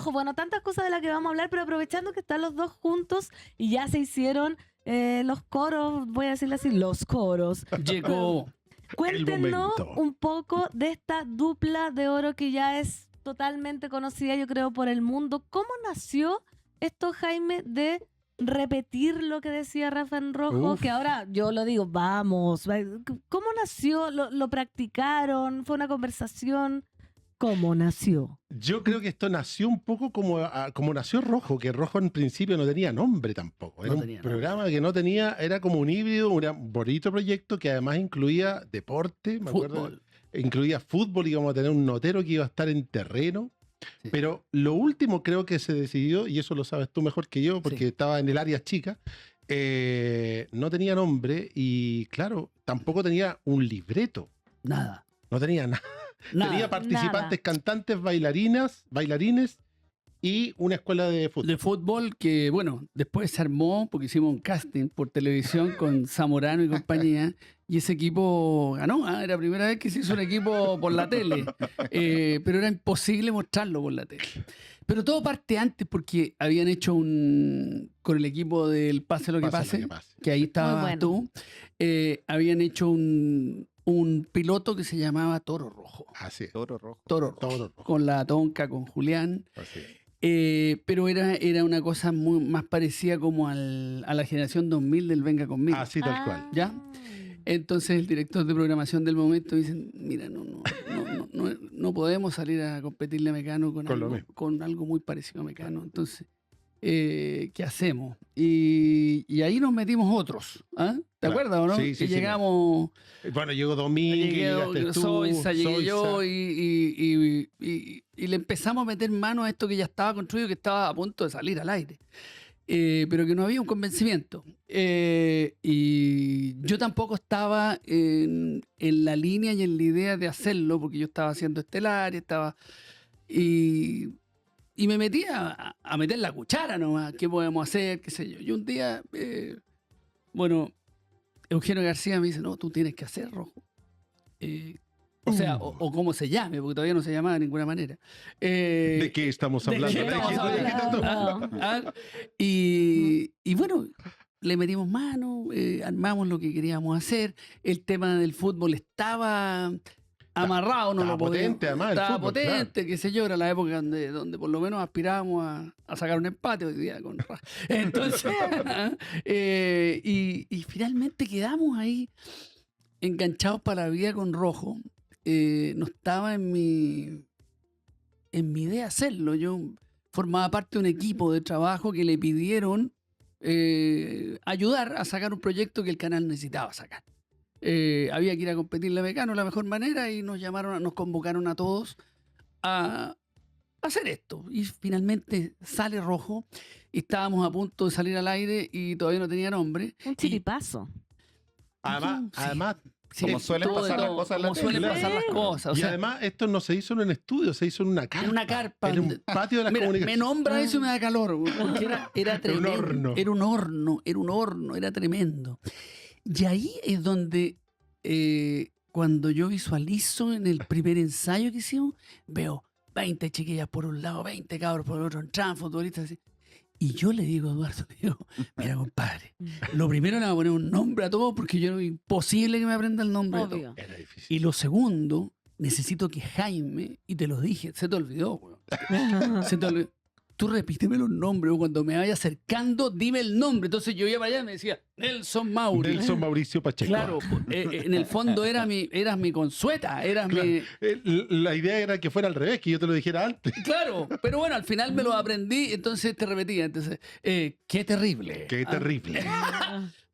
rojo. Bueno, tantas cosas de las que vamos a hablar, pero aprovechando que están los dos juntos y ya se hicieron los coros, voy a decirle así, los coros. Llegó. Cuéntenos momento. un poco de esta dupla de oro que ya es totalmente conocida, yo creo, por el mundo. ¿Cómo nació esto, Jaime, de repetir lo que decía Rafa en Rojo? Uf. Que ahora yo lo digo, vamos. ¿Cómo nació? ¿Lo practicaron? ¿Fue una conversación? ¿Cómo nació? Yo creo que esto nació un poco como nació Rojo, que Rojo en principio no tenía nombre tampoco. Era No un tenía programa que no tenía, era como un híbrido, un bonito proyecto que además incluía deporte, me acuerdo, Fútbol. incluía fútbol, íbamos a tener un notero que iba a estar en terreno. Sí. Pero lo último creo que se decidió, y eso lo sabes tú mejor que yo, porque Sí. estaba en el área chica, no tenía nombre y claro, tampoco tenía un libreto, Nada. no tenía nada. Nada. Tenía participantes, nada. cantantes, bailarines y una escuela de fútbol. De fútbol que, bueno, después se armó porque hicimos un casting por televisión con Zamorano y compañía y ese equipo ganó. Era la primera vez que se hizo un equipo por la tele, pero era imposible mostrarlo por la tele. Pero todo parte antes porque habían hecho con el equipo del Pase lo que pase, que ahí estabas bueno. tú, habían hecho un piloto que se llamaba Toro Rojo. Así es. Toro rojo. Toro Rojo. Todo rojo. Con la Tonka, con Julián. Así es. Pero era una cosa más parecida como a la generación 2000 del Venga Conmigo. Así tal cual. ¿Ya? Entonces el director de programación del momento dice, mira, no podemos salir a competirle a Mecano Con lo mismo. con algo muy parecido a Mecano. Entonces, ¿qué hacemos? Y ahí nos metimos otros. ¿Ah? ¿Te Claro. acuerdas o no? Sí, sí, Que sí, llegamos... Bueno, llegó Domínguez, llegaste tú, Soisa, llegué yo Soisa. y le empezamos a meter mano a esto que ya estaba construido, que estaba a punto de salir al aire. Pero que no había un convencimiento. Y yo tampoco estaba en la línea y en la idea de hacerlo, porque yo estaba haciendo Estelar, y me metí a meter la cuchara nomás, qué podemos hacer, qué sé yo. Y un día, Eugenio García me dice, no, tú tienes que hacer Rojo. O sea, o cómo se llame, porque todavía no se llamaba de ninguna manera. ¿De qué estamos ¿de hablando? qué estamos ¿De qué hablando? tú? Ah, y bueno, le metimos mano, armamos lo que queríamos hacer. El tema del fútbol estaba amarrado, no estaba lo podíamos. potente, además, el Estaba fútbol, potente, qué sé yo, era la época donde por lo menos aspirábamos a sacar un empate hoy día con Raja. Entonces, y finalmente quedamos ahí enganchados para la vida con Rojo. No estaba en mi idea hacerlo. Yo formaba parte de un equipo de trabajo que le pidieron ayudar a sacar un proyecto que el canal necesitaba sacar. Había que ir a competirle a Mecano de la mejor manera y nos convocaron a todos a hacer esto. Y finalmente sale Rojo y estábamos a punto de salir al aire y todavía no tenía nombre. Un chiripazo. Además, Sí, Como suelen todo de pasar las todo, cosas en la como suelen tele. pasar las cosas. O y sea, además esto no se hizo en un estudio, se hizo en una carpa. en una carpa. En un patio de las Mira, me comunicaciones. nombra eso y me da calor, güey, porque era tremendo. horno. Era un horno, era tremendo. Y ahí es donde, cuando yo visualizo en el primer ensayo que hicimos, veo 20 chiquillas por un lado, 20 cabros por el otro, entraban futbolistas así. Y yo le digo a Eduardo, mira, compadre, lo primero le voy a poner un nombre a todos porque yo imposible que me aprenda el nombre de todos. Obvio. Era difícil. Y lo segundo, necesito que Jaime, y te lo dije, se te olvidó, weón. Se te olvidó. Tú repíteme los nombres, o cuando me vaya acercando, dime el nombre. Entonces yo iba para allá y me decía, Nelson Mauri. Nelson Mauricio Pacheco. Claro, en el fondo eras mi consueta, eras Claro. mi... La idea era que fuera al revés, que yo te lo dijera antes. Claro, pero bueno, al final me lo aprendí, entonces te repetía. Entonces, qué terrible. Qué terrible.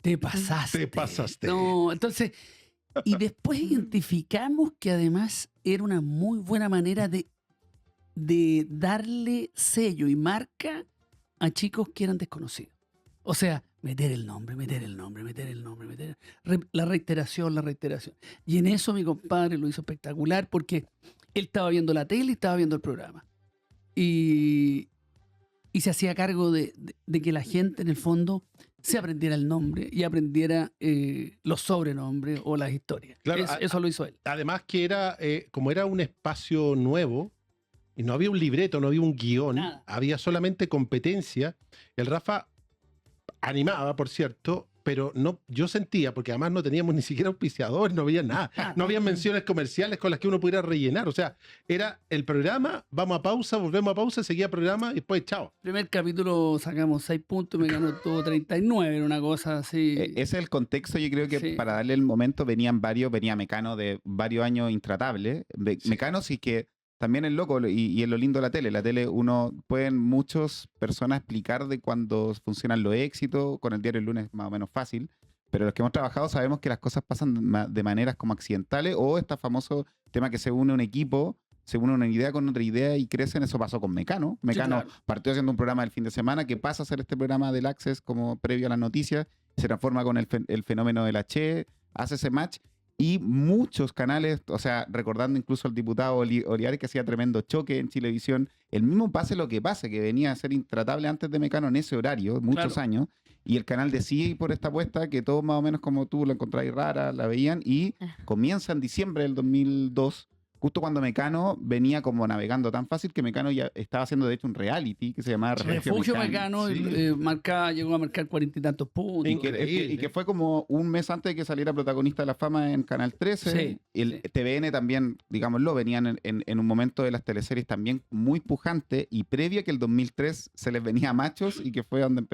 Te pasaste. Te pasaste. No, entonces, y después identificamos que además era una muy buena manera de darle sello y marca a chicos que eran desconocidos. O sea, meter el nombre. La reiteración. Y en eso mi compadre lo hizo espectacular porque él estaba viendo la tele y estaba viendo el programa. Y se hacía cargo de que la gente en el fondo se aprendiera el nombre y aprendiera los sobrenombres o las historias. Claro, Eso lo hizo él. Además que era, como era un espacio nuevo, y no había un libreto, no había un guión, Nada. había solamente competencia. El Rafa animaba, por cierto, pero no, yo sentía, porque además no teníamos ni siquiera auspiciadores, no había nada, no había menciones comerciales con las que uno pudiera rellenar. O sea, era el programa, vamos a pausa, volvemos a pausa, seguía programa y después chao. Primer capítulo sacamos 6 puntos y Mecano tuvo 39, era una cosa así. Ese es el contexto, yo creo que Sí. para darle el momento venía Mecano de varios años intratable. Mecano sí que también es loco y es lo lindo de la tele. La tele pueden muchas personas explicar de cuando funcionan los éxitos, con el diario El Lunes más o menos fácil, pero los que hemos trabajado sabemos que las cosas pasan de maneras como accidentales o este famoso tema que se une un equipo, se une una idea con otra idea y crecen. Eso pasó con Mecano. Mecano claro. partió haciendo un programa del fin de semana que pasa a ser este programa del Access como previo a las noticias, se transforma con el fenómeno del H, hace ese match y muchos canales, o sea, recordando incluso al diputado Olivares que hacía tremendo choque en Chilevisión, el mismo pase lo que pase, que venía a ser intratable antes de Mecano en ese horario, muchos Claro. años, y el canal decide ir por esta apuesta que todos más o menos como tú la encontráis rara, la veían, y comienza en diciembre del 2002, justo cuando Mecano venía como navegando tan fácil que Mecano ya estaba haciendo de hecho un reality que se llamaba Refugio Mecano sí. llegó a marcar 40 y tantos puntos. Increíble. y que fue como un mes antes de que saliera Protagonista de la Fama en Canal 13. Sí, El sí. TVN también, digámoslo, venían en un momento de las teleseries también muy pujante y previo a que el 2003 se les venía a Machos y que fue donde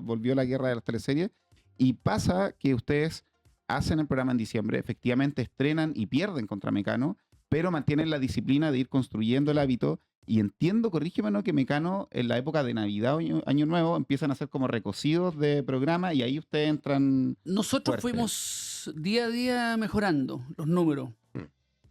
volvió la guerra de las teleseries. Y pasa que ustedes hacen el programa en diciembre, efectivamente estrenan y pierden contra Mecano, pero mantienen la disciplina de ir construyendo el hábito. Y entiendo, corrígeme, ¿no?, que Mecano en la época de Navidad o Año Nuevo empiezan a hacer como recocidos de programa y ahí ustedes entran. Nosotros fuerte. fuimos día a día mejorando los números.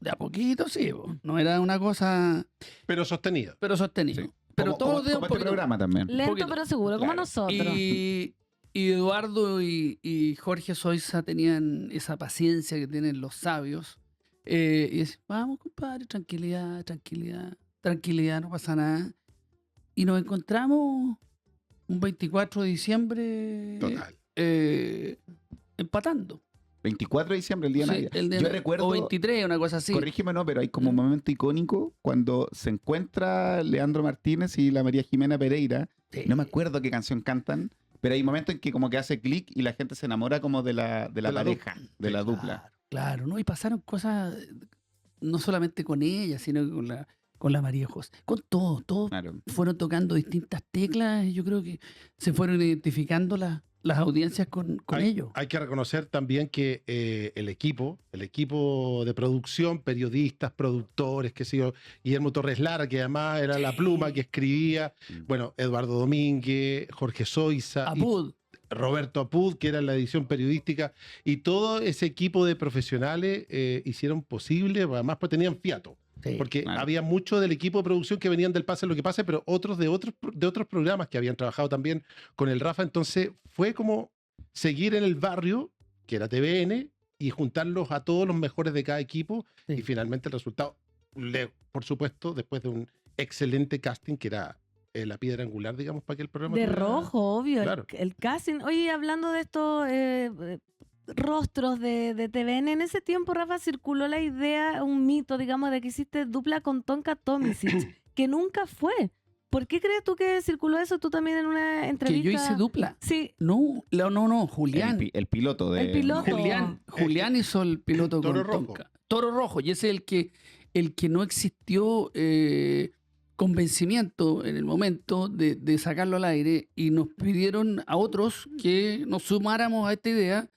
De a poquito, sí. No era una cosa, Pero sostenido. pero sostenido. Sí. Pero todos de un este poquito. programa también. Lento poquito. pero seguro, como Claro. nosotros. Y Eduardo y Jorge Soiza tenían esa paciencia que tienen los sabios. Y decían, vamos, compadre, tranquilidad, tranquilidad, tranquilidad, no pasa nada. Y nos encontramos un 24 de diciembre Total. empatando. 24 de diciembre, el día de Sí, Navidad. el de- Yo recuerdo, o 23, una cosa así. corrígeme, no, pero hay como un momento icónico cuando se encuentra Leandro Martínez y la María Jimena Pereira. Sí. No me acuerdo qué canción cantan, pero hay momentos en que como que hace clic y la gente se enamora como de la la pareja, de la dupla. Claro, ¿no? Y pasaron cosas no solamente con ella, sino que con la María José. Con todos Claro. fueron tocando distintas teclas y yo creo que se fueron identificando las audiencias con ellos. Hay que reconocer también que el equipo de producción, periodistas, productores, qué sé yo, Guillermo Torres Lara, que además era la pluma que escribía, bueno, Eduardo Domínguez, Jorge Soiza, y Apud, Roberto Apud, que era la edición periodística, y todo ese equipo de profesionales hicieron posible, además pues tenían fiato. sí. Porque Claro. había muchos del equipo de producción que venían del Pase lo que pase, pero otros de otros programas que habían trabajado también con el Rafa. Entonces fue como seguir en el barrio, que era TVN, y juntarlos a todos los mejores de cada equipo. Sí. Y finalmente el resultado, por supuesto, después de un excelente casting que era la piedra angular, digamos, para que el programa De tuviera- rojo, obvio. Claro. El casting. Oye, hablando de estos rostros de TVN, en ese tiempo, Rafa, circuló la idea, un mito, digamos, de que hiciste dupla con Tonka Tomisic, que nunca fue. ¿Por qué crees tú que circuló eso? Tú también en una Que entrevista. yo hice dupla. Sí, No, Julián. El piloto de... El piloto. Julián hizo el piloto Toro con Rojo. Tonka. Toro Rojo, y ese es el que no existió convencimiento en el momento de sacarlo al aire y nos pidieron a otros que nos sumáramos a esta idea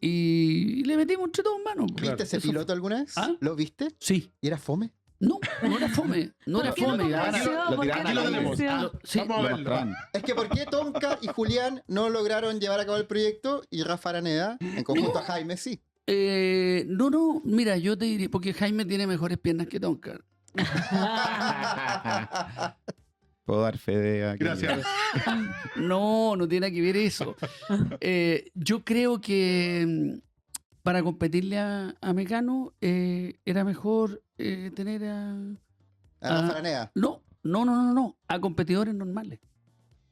y le metimos entre todos manos. Claro. ¿Viste ese Eso piloto alguna vez? ¿Ah? ¿Lo viste? Sí. ¿Y era fome? No era fome. No era ¿Por qué no fome. convenció? Lo ¿Por qué tiraron no al aire. convenció? Sí, Vamos a Lo verlo. mostraban. Es que ¿por qué Tonka y Julián no lograron llevar a cabo el proyecto y Rafa Araneda, en conjunto a Jaime, sí? no, mira, yo te diría, porque Jaime tiene mejores piernas que Tonka. Puedo dar fe de aquello. Gracias. No tiene que ver eso. Yo creo que para competirle a Mecano era mejor tener A Rafa Araneda. No, a competidores normales.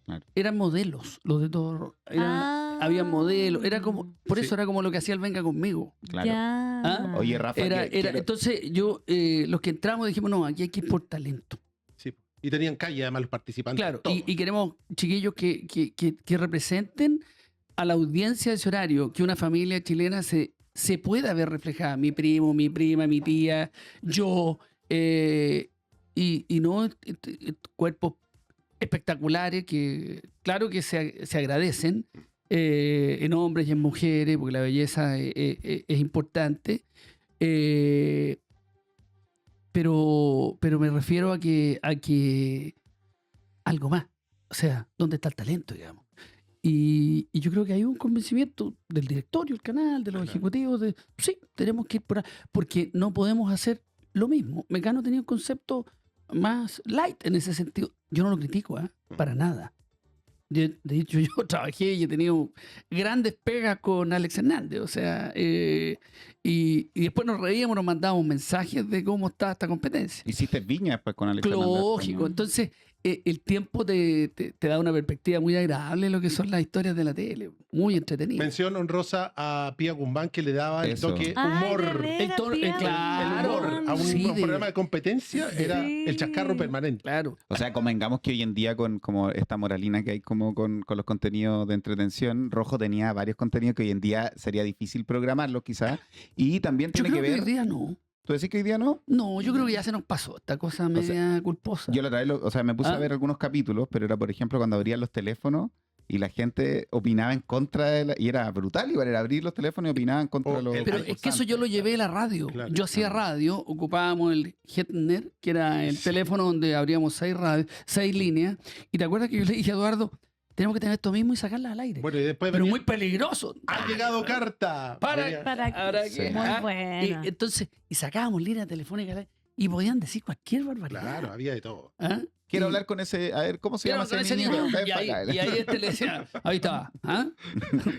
Claro. Eran modelos, los de todos. Había modelos, era como, por eso Sí. era como lo que hacía el Venga Conmigo. Claro. Ya. ¿Ah? Oye, Rafa, Era, quiero- entonces los que entramos dijimos, no, aquí hay que ir por talento. Sí. Y tenían calle además los participantes. Claro, todos. y queremos, chiquillos, que representen a la audiencia de ese horario, que una familia chilena se pueda ver reflejada. Mi primo, mi prima, mi tía, yo, y no cuerpos espectaculares que, claro que se agradecen en hombres y en mujeres, porque la belleza es importante. Pero me refiero a que algo más. O sea, ¿dónde está el talento, digamos? Y yo creo que hay un convencimiento del directorio, del canal, de los ejecutivos, de sí, tenemos que ir por ahí, porque no podemos hacer lo mismo. Mecano tenía un concepto más light en ese sentido. Yo no lo critico, para nada. De hecho, yo trabajé y he tenido grandes pegas con Alex Hernández, o sea, y después nos reíamos, nos mandábamos mensajes de cómo estaba esta competencia. Hiciste Viña después con Alex Hernández. Lógico, entonces el tiempo te da una perspectiva muy agradable de lo que son las historias de la tele, muy entretenidas. Mención honrosa a Pía Gumbán, que le daba el Eso. toque Ay, humor. de veras, El tono- Pía claro, El humor a un sí, programa de competencia era Sí. el chascarro permanente. Claro. O sea, convengamos que hoy en día con como esta moralina que hay como con los contenidos de entretención, Rojo tenía varios contenidos que hoy en día sería difícil programarlos quizás. Y también Yo tiene creo que que ver... hoy día no. ¿Tú decís que hoy día no? No, yo creo que ya se nos pasó esta cosa media culposa. Yo la otra vez, o sea, me puse Ah. a ver algunos capítulos, pero era, por ejemplo, cuando abrían los teléfonos y la gente opinaba en contra de y era brutal, igual era abrir los teléfonos y opinaba en contra Oh, de los... el- Pero es que eso yo lo llevé a la radio. Claro, Yo hacía claro. radio, ocupábamos el Hetner, que era el teléfono donde abríamos 6 líneas. Y te acuerdas que yo le dije a Eduardo, tenemos que tener esto mismo y sacarla al aire. Bueno, y después Pero venía, muy peligroso. ha llegado carta. Para- Venía- Para Ahora Sí. que- Muy ah, buena. entonces, y sacábamos líneas telefónicas y podían decir cualquier barbaridad. Claro, había de todo. ¿Ah? Quiero Y- hablar con ese... A ver, ¿cómo se quiero llama con ese ese niño? niño. Ven Y para ahí, acá. y ahí este le decía, ahí está, ¿ah?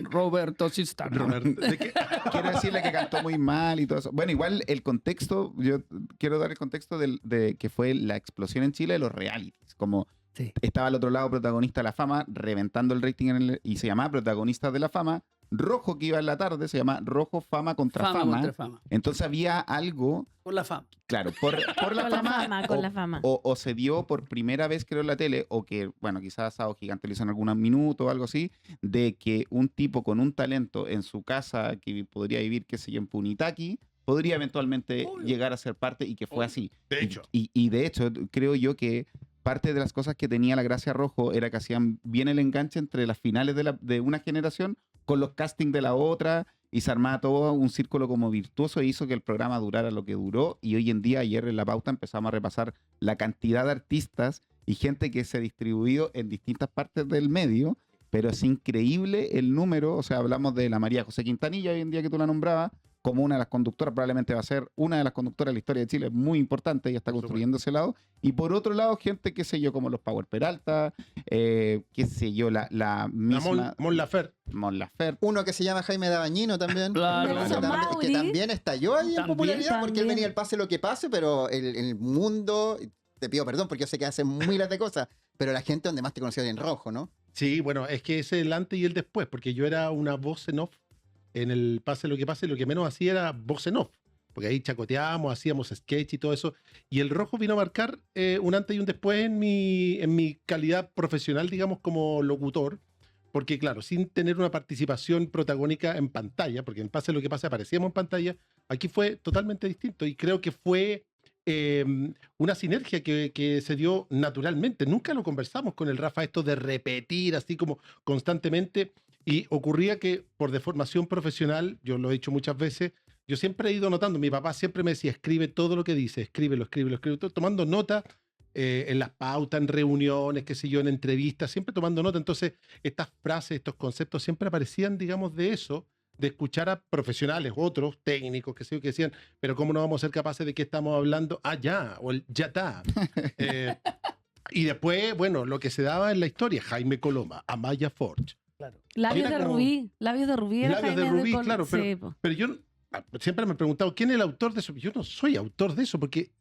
Roberto Sistano. Robert, ¿de qué? Quiero decirle que cantó muy mal y todo eso. Bueno, igual el contexto, yo quiero dar el contexto de que fue la explosión en Chile de los realities. Como Sí. estaba al otro lado Protagonista de la Fama, reventando el rating y se llamaba Protagonistas de la Fama. Rojo, que iba en la tarde, se llama Rojo Fama contra Fama. Contra fama. Entonces había algo, Por la fama. claro, por la Con la fama. fama, con o- la fama. O se dio por primera vez, creo, en la tele, o que, bueno, quizás Sábado Gigante lo hizo en algunos minutos o algo así, de que un tipo con un talento en su casa que podría vivir, qué sé yo, en Punitaqui, podría eventualmente Obvio. llegar a ser parte y que fue Obvio. así. De hecho. Y de hecho, creo yo que parte de las cosas que tenía la Gracia Rojo era que hacían bien el enganche entre las finales de una generación con los castings de la otra y se armaba todo un círculo como virtuoso e hizo que el programa durara lo que duró. Y hoy en día, ayer en la pauta empezamos a repasar la cantidad de artistas y gente que se ha distribuido en distintas partes del medio, pero es increíble el número. O sea, hablamos de la María José Quintanilla hoy en día que tú la nombrabas como una de las conductoras, probablemente va a ser una de las conductoras de la historia de Chile, muy importante, ella está Por construyendo ese lado. Y por otro lado, gente, qué sé yo, como los Power Peralta, qué sé yo, la La misma Mon Laferte. Mon Laferte. Uno que se llama Jaime Dabañino también. Claro. Que Nelson también, Mauri. que también estalló ahí en También, popularidad porque él también. venía el pase lo que pase, pero el mundo, te pido perdón porque yo sé que hace miles de cosas, pero la gente donde más te conoció en Rojo, ¿no? Sí, bueno, es que es el antes y el después, porque yo era una voz en off en el pase, lo que menos hacía era voz en off, porque ahí chacoteábamos, hacíamos sketch y todo eso, y el Rojo vino a marcar un antes y un después en mi calidad profesional, digamos, como locutor, porque claro, sin tener una participación protagónica en pantalla, porque en pase lo que pasa aparecíamos en pantalla, aquí fue totalmente distinto, y creo que fue una sinergia que se dio naturalmente. Nunca lo conversamos con el Rafa, esto de repetir así como constantemente. Y ocurría que por deformación profesional, yo lo he dicho muchas veces, yo siempre he ido notando, mi papá siempre me decía, escribe todo lo que dice, escríbelo, todo, tomando nota en las pautas, en reuniones, qué sé yo, en entrevistas, siempre tomando nota. Entonces, estas frases, estos conceptos siempre aparecían, digamos, de eso, de escuchar a profesionales, otros técnicos, qué sé yo, que decían, pero ¿cómo no vamos a ser capaces de qué estamos hablando? Ah, ya, o el ya está. Y después, bueno, lo que se daba en la historia, Jaime Coloma, Amaya Forge. Labios Era de como- Rubí. Labios de Rubí era Labios de Jaime Rubí, Col- claro, Sí, po. pero yo siempre me he preguntado, ¿quién es el autor de eso? Yo no soy autor de eso, porque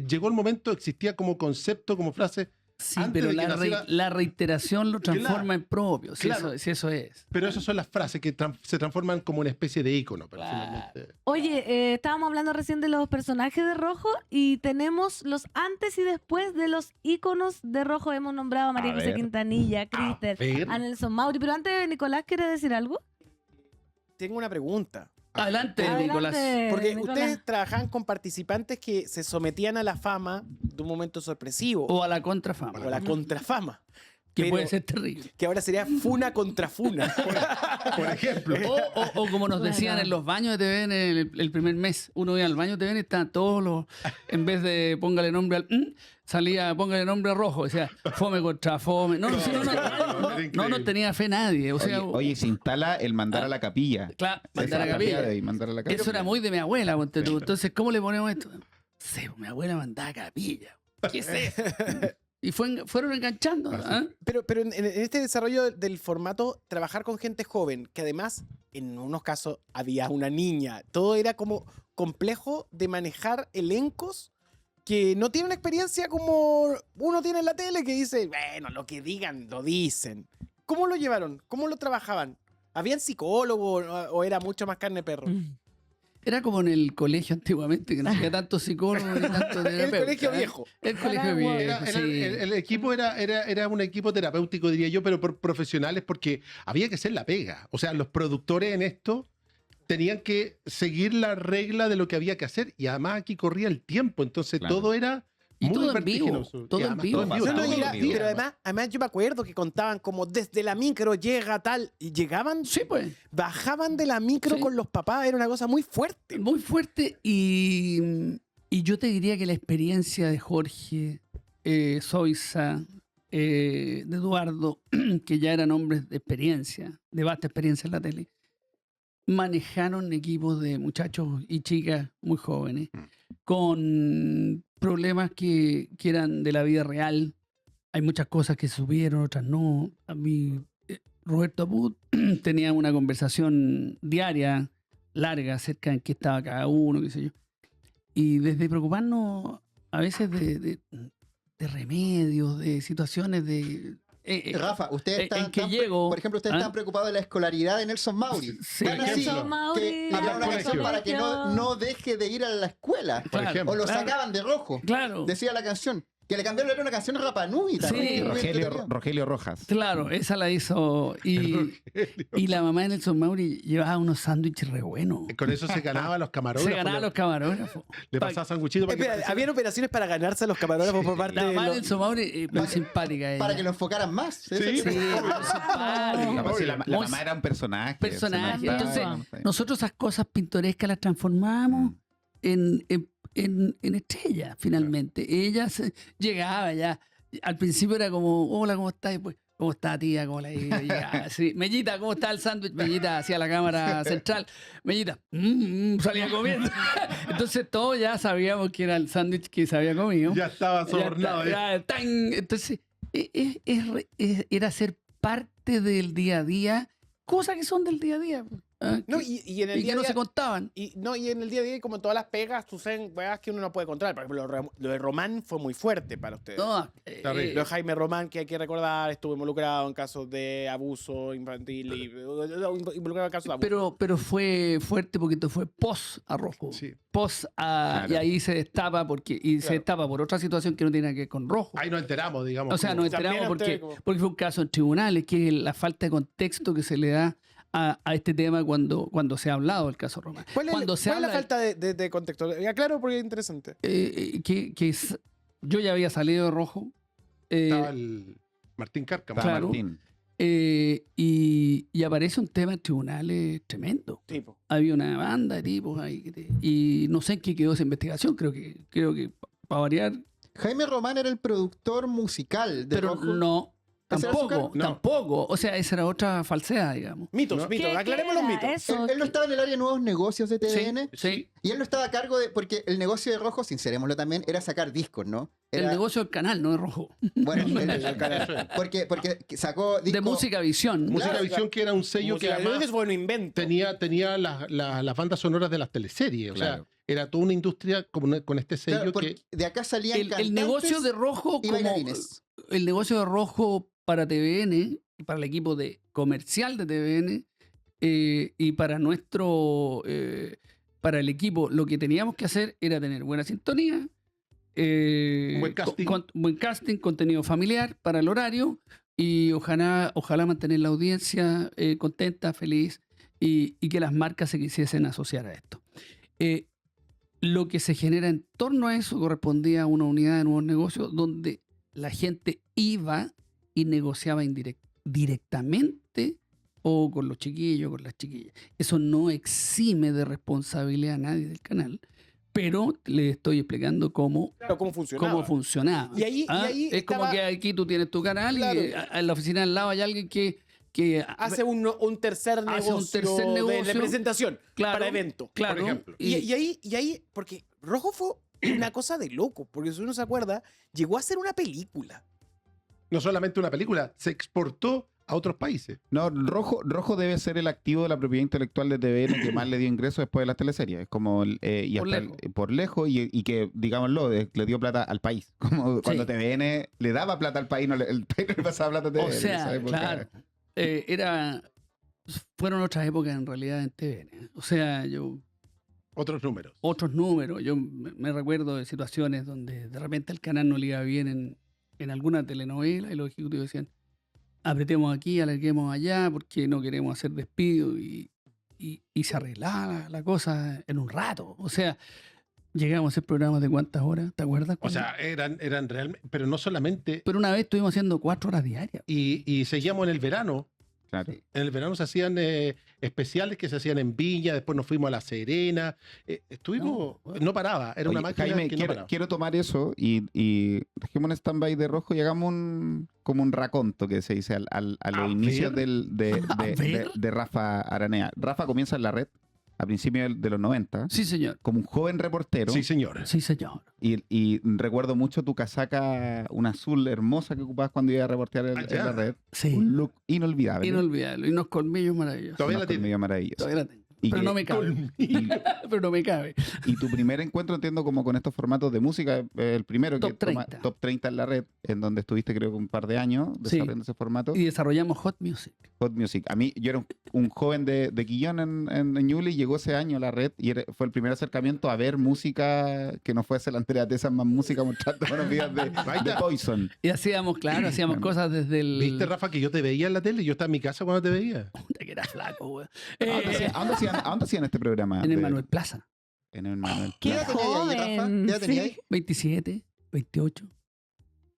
llegó el momento, existía como concepto, como frase, Sí, Antes pero de que naciera- la reiteración lo transforma Claro, en propio. Si claro. eso es. Pero esas son las frases que se transforman como una especie de ícono. Pero Claro. finalmente... Oye, estábamos hablando recién de los personajes de Rojo y tenemos los antes y después de los íconos de Rojo. Hemos nombrado a María A José ver. Quintanilla, a Crister, ver. a Nelson Mauri. Pero antes, Nicolás, ¿quiere decir algo? Tengo una pregunta. Adelante, Adelante, Nicolás. Porque Nicolás. ustedes trabajaban con participantes que se sometían a la fama de un momento sorpresivo O a la contrafama, o a la contrafama, que pero- puede ser terrible. que ahora sería funa contra funa. Por ejemplo. O como nos decían Bueno. en los baños de TVN el primer mes, uno iba al baño de TVN y estaban todos los, en vez de póngale nombre al salía póngale nombre a Rojo, decía fome contra fome. No, no tenía fe nadie. O sea, Oye, se instala el mandar a la capilla. claro, Se mandar a saca capilla. de ahí, mandar a la capilla. Eso era muy de mi abuela, ponte tú. Entonces, ¿cómo le ponemos esto? Sí, mi abuela mandaba a capilla. ¿Qué es eso? Y fueron enganchando. ¿ah? Pero en este desarrollo del formato, trabajar con gente joven, que además en unos casos había una niña, todo era como complejo de manejar elencos que no tienen una experiencia como uno tiene en la tele, que dice, bueno, lo que digan, lo dicen. ¿Cómo lo llevaron? ¿Cómo lo trabajaban? ¿Habían psicólogos o era mucho más carne de perro? Era como en el colegio antiguamente, que no había tanto psicólogo ni tanto El terapeuta, colegio ¿eh? viejo. El colegio viejo, Era- sí. el equipo era un equipo terapéutico, diría yo, pero por profesionales, porque había que hacer la pega. O sea, los productores en esto tenían que seguir la regla de lo que había que hacer, y además aquí corría el tiempo, entonces Claro. todo era Y muy todo en vivo, vertiginoso. todo Y en además vivo. todo en vivo. No, no, todo y en vivo. pero además yo me acuerdo que contaban como desde la micro llega tal, y llegaban, Sí, pues. bajaban de la micro Sí. con los papás, era una cosa muy fuerte. Muy fuerte y yo te diría que la experiencia de Jorge, Soisa, de Eduardo, que ya eran hombres de experiencia, de vasta experiencia en la tele, manejaron equipos de muchachos y chicas muy jóvenes con problemas que eran de la vida real. Hay muchas cosas que subieron, otras no. A mí, Roberto Abud tenía una conversación diaria, larga, acerca de en qué estaba cada uno, qué sé yo. Y desde preocuparnos a veces de remedios, de situaciones de... Rafa, ustedes están, en que llego, por ejemplo, ustedes ¿ah? están preocupados de la escolaridad de Nelson Mauri. Sí. Tan así Nelson Mauri, que había una al canción colegio. para que no deje de ir a la escuela. Por Claro. ejemplo. O lo Claro. sacaban de rojo. Claro, Decía la canción. Que le cambiaron, era una canción a Rapa Nui también, Sí. que es muy entretenido. Rogelio Rojas. claro, esa la hizo. Y la mamá de Nelson Mauri llevaba unos sándwiches re buenos. Con eso se ganaba los camarógrafos. Se ganaba los camarógrafos. Le pasaba sanguchito para que Espera, ¿habían operaciones para ganarse a los camarógrafos por parte La de mamá de los... Nelson Mauri, muy simpática ella. Para que lo enfocaran más. Sí. Sí, muy simpática. Capaz si la Muy mamá era un personaje. personaje. se notaba, Entonces, sí. nosotros esas cosas pintorescas las transformamos en estrella, finalmente. Ella llegaba ya. Al principio era como, hola, ¿cómo estás? Y pues, ¿cómo está, tía? ¿Cómo la ha ido? Llegaba así, Mellita, ¿cómo está el sándwich? Mellita hacia la cámara central. Mellita, salía comiendo. Entonces todos ya sabíamos que era el sándwich que se había comido. Ya estaba Ya sobornado. está, ya, ¡tan! Entonces, era ser parte del día a día, cosas que son del día a día. ¿ah? No, Que- y en el y día que no a se día... contaban. Y en el día a día, como en todas las pegas, suceden weas que uno no puede controlar. Por ejemplo, lo de Román fue muy fuerte para ustedes. No, Terrible. Lo de Jaime Román, que hay que recordar, estuvo involucrado en casos de abuso infantil y involucrado en casos de abuso. pero fue fuerte porque esto fue post Arrojo. Sí. Post a, Claro. y ahí se destapa se Claro. destapa por otra situación que no tiene que ver con Rojo. Ahí nos enteramos, digamos. O sea, como- nos También enteramos ustedes porque, como- porque fue un caso en tribunales, que es la falta de contexto que se le da a este tema cuando se ha hablado del caso Román. ¿Cuál es, Cuando se cuál es la habla falta de contexto? Aclaro porque es interesante. yo ya había salido de Rojo. Estaba el Martín Cárcamo. Estaba Claro. Martín. Y aparece un tema en tribunales tremendo. Tipo. Había una banda de tipos ahí. Y no sé en qué quedó esa investigación. Creo que para variar. Jaime Román era el productor musical de Pero Rojo. no, ¿Ese era su tampoco, cargo? No. tampoco. O sea, esa era otra falsedad, digamos. Mitos, No. mitos. ¿Qué Aclaremos los era mitos. eso? Él no estaba en el área de nuevos negocios de TVN. Sí. Y él no estaba a cargo de. Porque el negocio de Rojo, sincerémoslo también, era sacar discos, ¿no? El Era, negocio del canal, no de Rojo. Bueno, porque sacó discos. De Música Visión. Música Claro, Visión, que era un sello que Música, además es bueno invento. tenía las bandas sonoras de las teleseries. O Claro. sea, era toda una industria con este sello Claro, porque que... de acá salían El cantantes negocio de Rojo y como, bailarines. el negocio de Rojo para TVN, para el equipo de comercial de TVN y para para el equipo, lo que teníamos que hacer era tener buena sintonía, Buen casting. buen casting, contenido familiar para el horario y ojalá mantener la audiencia contenta, feliz y que las marcas se quisiesen asociar a esto. Lo que se genera en torno a eso correspondía a una unidad de nuevos negocios donde la gente iba y negociaba directamente o con los chiquillos, con las chiquillas. Eso no exime de responsabilidad a nadie del canal, pero le estoy explicando cómo Claro, cómo funcionaba. funcionaba. Y ahí Es como estaba- que aquí tú tienes tu canal Claro. y en la oficina al lado hay alguien que Hace un tercer Hace negocio, un tercer de negocio. representación Claro, para evento. claro, por ejemplo. Y ahí, porque Rojo fue una cosa de loco, porque si uno se acuerda, llegó a ser una película. No solamente una película, se exportó a otros países. No, Rojo debe ser el activo de la propiedad intelectual de TVN que más le dio ingresos después de las teleseries. Es como y Por hasta lejos. por lejos y que, digámoslo, le dio plata al país. Como cuando Sí. TVN le daba plata al país, el país no le pasaba plata a TVN. O en sea, esa época. claro. Fueron otras épocas en realidad en TVN. O sea, Otros números. otros números. Yo me recuerdo de situaciones donde de repente el canal no le iba bien en alguna telenovela y los ejecutivos decían, apretemos aquí, alarguemos allá porque no queremos hacer despido y se arreglaba la cosa en un rato. O sea, llegamos a hacer programas de cuántas horas, ¿te acuerdas? O sea, eran realmente, pero no solamente. Pero una vez estuvimos haciendo 4 horas diarias. Y seguíamos en el verano. Claro. En el verano se hacían especiales que se hacían en Viña, después nos fuimos a La Serena. Estuvimos, no paraba, era una Oye, máquina Jaime, que no quiero, paraba. quiero tomar eso y dejemos un stand-by de Rojo y hagamos como un raconto que se dice a los inicios ver. de Rafa Aranea. Rafa comienza en la red a principios de los 90 Sí, señor. como un joven reportero. Sí, señor. Sí, señor. Y recuerdo mucho tu casaca, una azul hermosa que ocupabas cuando ibas a reportear en Allá. la red. Sí. Un look inolvidable. Inolvidable. Y unos colmillos maravillosos. Todavía Unos la tiene. colmillos maravillosos. Todavía la tengo. Y Pero que- no me cabe. Y, Pero no me cabe. y tu primer encuentro, entiendo, como con estos formatos de música, el primero Top que 30. Top 30 en la red, en donde estuviste creo que un par de años Sí. desarrollando ese formato. Y desarrollamos Hot Music. Hot Music. A mí, yo era un joven de Quillón en Ñuble y llegó ese año a la red y fue el primer acercamiento a ver música que no fuese la Andrea Tesa, más música mostrando buenos videos de Poison. Y hacíamos, claro, hacíamos cosas desde el... ¿Viste, Rafa, que yo te veía en la tele? Yo estaba en mi casa cuando te veía. Puta, que era flaco, güey. ¿A dónde hacían este programa? En el de- Manuel Plaza. En el Manuel ¿Qué edad Plaza. tenía ahí, Rafa? ¿Qué edad tenía ahí? 27, 28.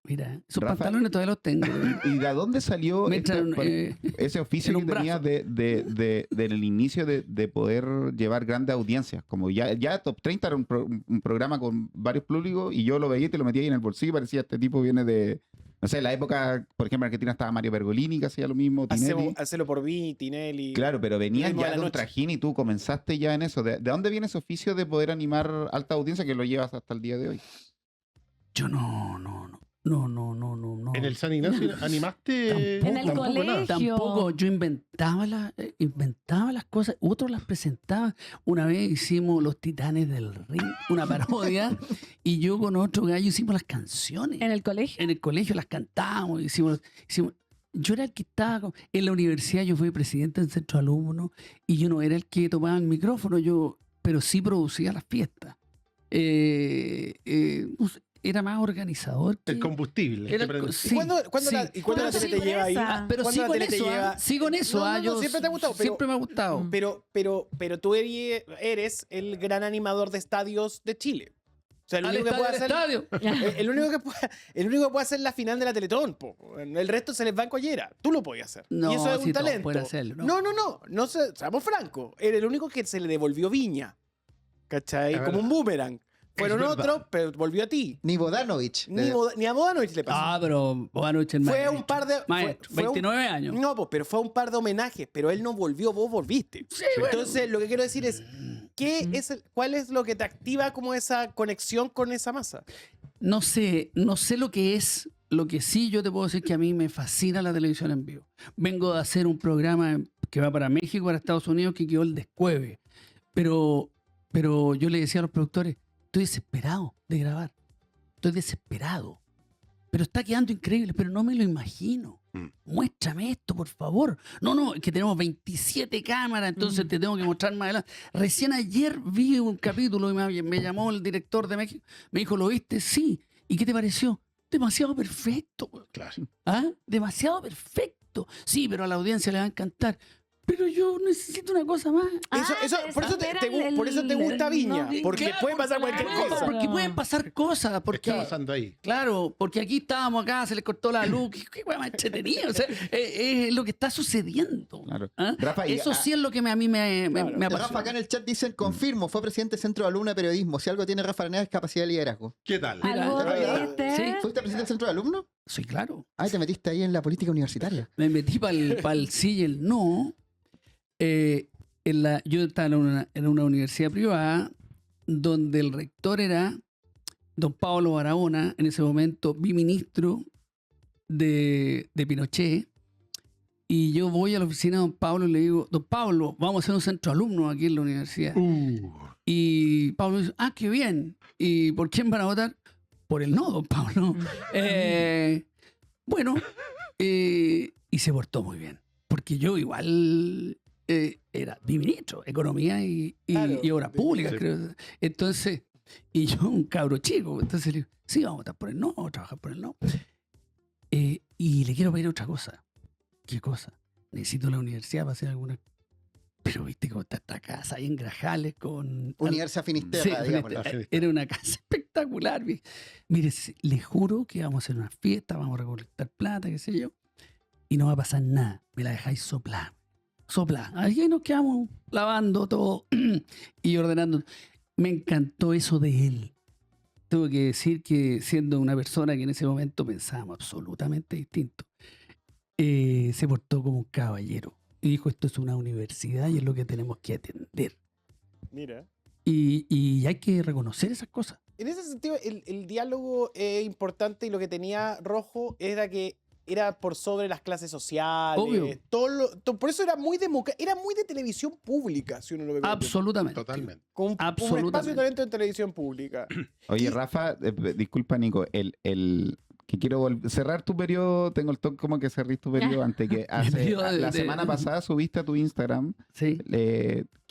Mira, esos Rafa- pantalones todavía los tengo. güey. ¿Y de dónde salió Me esto? echaron, Ese oficio en que un tenías brazo. del inicio de poder llevar grandes audiencias? Como ya Top 30 era un programa con varios públicos y yo lo veía y te lo metía ahí en el bolsillo y parecía este tipo viene de... No sé, en la época, por ejemplo, en Argentina estaba Mario Pergolini que hacía lo mismo, Tinelli. Hacelo por mí, Tinelli. Claro, pero venías Ritmo de ya la de un noche. trajín y tú comenzaste ya en eso. ¿De dónde viene ese oficio de poder animar alta audiencia que lo llevas hasta el día de hoy? Yo no. En el San Ignacio animaste. Tampoco. En el Tampoco nada. colegio. Tampoco, yo inventaba las cosas, otros las presentaban. Una vez hicimos Los Titanes del Ring, una parodia, y yo con otro gallo hicimos las canciones. En el colegio. En el colegio las cantábamos, hicimos. Yo era el que estaba en la universidad, yo fui presidente del centro de alumnos, y yo no era el que tomaba el micrófono, pero sí producía las fiestas. No sé, era más organizador que... El combustible. Era que el co- prende- sí, ¿Cuándo sí. la tele te Pero lleva ahí? sí, Pero ¿Cuándo sí la con tele te eso, lleva? sí con eso. No, no, yo siempre te ha gustado, pero- Siempre me ha gustado. Pero tú eres el gran animador de estadios de Chile. O sea, el Al único que puede estadio, hacer... al estadio. El único que puede hacer la final de la Teletón, po. El resto se les va en collera. Tú lo podías hacer. No, y eso es sí, un todos talento. pueden hacerlo, ¿no? No seamos francos. Era el único que se le devolvió Viña. ¿Cachai? Es Como verdad. un boomerang. Fueron verdad. otros, pero volvió a ti. Ni Bodanovich. Ni a Bodanovich le pasó. Ah, pero Bodanovich el fue maestro. un par de... Maestro, fue un- 29 años. No, pues, pero fue un par de homenajes, pero él no volvió, vos volviste. Entonces, lo que quiero decir es, ¿cuál es lo que te activa como esa conexión con esa masa? No sé lo que es. Lo que sí yo te puedo decir que a mí me fascina la televisión en vivo. Vengo de hacer un programa que va para México, para Estados Unidos, que quedó el descueve. Pero yo le decía a los productores, estoy desesperado de grabar. Estoy desesperado. pero está quedando increíble, pero no me lo imagino. Muéstrame esto, por favor. No, es que tenemos 27 cámaras, entonces te tengo que mostrar más adelante. Recién ayer vi un capítulo y me llamó el director de México. Me dijo, ¿lo viste? Sí. ¿Y qué te pareció? Demasiado perfecto. Claro. ¿Ah? Demasiado perfecto. Sí, pero a la audiencia le va a encantar. Pero yo necesito una cosa más. Por eso te gusta Viña, porque Claro, puede pasar cualquier claro. cosa. Porque pueden pasar cosas. ¿Qué Porque, está pasando ahí? claro, porque aquí estábamos acá, se les cortó la luz. Qué hueá más entretenida. O sea, es lo que está sucediendo. Claro. ¿Ah? Rafa, y Eso sí es lo que a mí me Rafa, apasiona. acá en el chat dicen, confirmo, fue presidente del Centro de Alumnos de Periodismo. Si algo tiene Rafa Araneda es capacidad de liderazgo. ¿Qué tal? Algo Mira, de este. sí. ¿Fuiste presidente del Centro de Alumnos? Sí, claro. Ay, te metiste ahí en la política universitaria. Me metí para el sí y el no. Yo estaba en una universidad privada donde el rector era don Pablo Barahona, en ese momento biministro de Pinochet. Y yo voy a la oficina de don Pablo y le digo, don Pablo, vamos a hacer un centro de alumnos aquí en la universidad. Y Pablo dice, qué bien. ¿Y por quién van a votar? Por el no, don Pablo. Bueno, y se portó muy bien. Porque yo igual era biministro, economía y obras públicas, Sí. creo. Entonces, y yo un cabro chico, entonces le digo, sí, vamos a votar por el no, vamos a trabajar por el no. Y le quiero pedir otra cosa. ¿Qué cosa? Necesito la universidad para hacer alguna... Pero viste cómo está esta casa ahí en Grajales con... Universidad Finisterra, Sí, digámosle. era una casa espectacular. Mire, le juro que vamos a hacer una fiesta, vamos a recolectar plata, qué sé yo, y no va a pasar nada. Me la dejáis soplar. Ahí nos quedamos lavando todo y ordenando. Me encantó eso de él. Tengo que decir que siendo una persona que en ese momento pensábamos absolutamente distinto, se portó como un caballero. Y dijo, esto es una universidad y es lo que tenemos que atender. Mira. Y hay que reconocer esas cosas. En ese sentido, el diálogo es importante y lo que tenía Rojo era que era por sobre las clases sociales. Obvio. Por eso era muy era muy de televisión pública, si uno lo ve. Absolutamente. Totalmente. Con un espacio Absolutamente. de talento en televisión pública. Oye, Rafa, disculpa, Nico, que quiero cerrar tu periodo, tengo el toque como que cerré tu periodo antes, que periodo la de- semana pasada subiste a tu Instagram, Sí.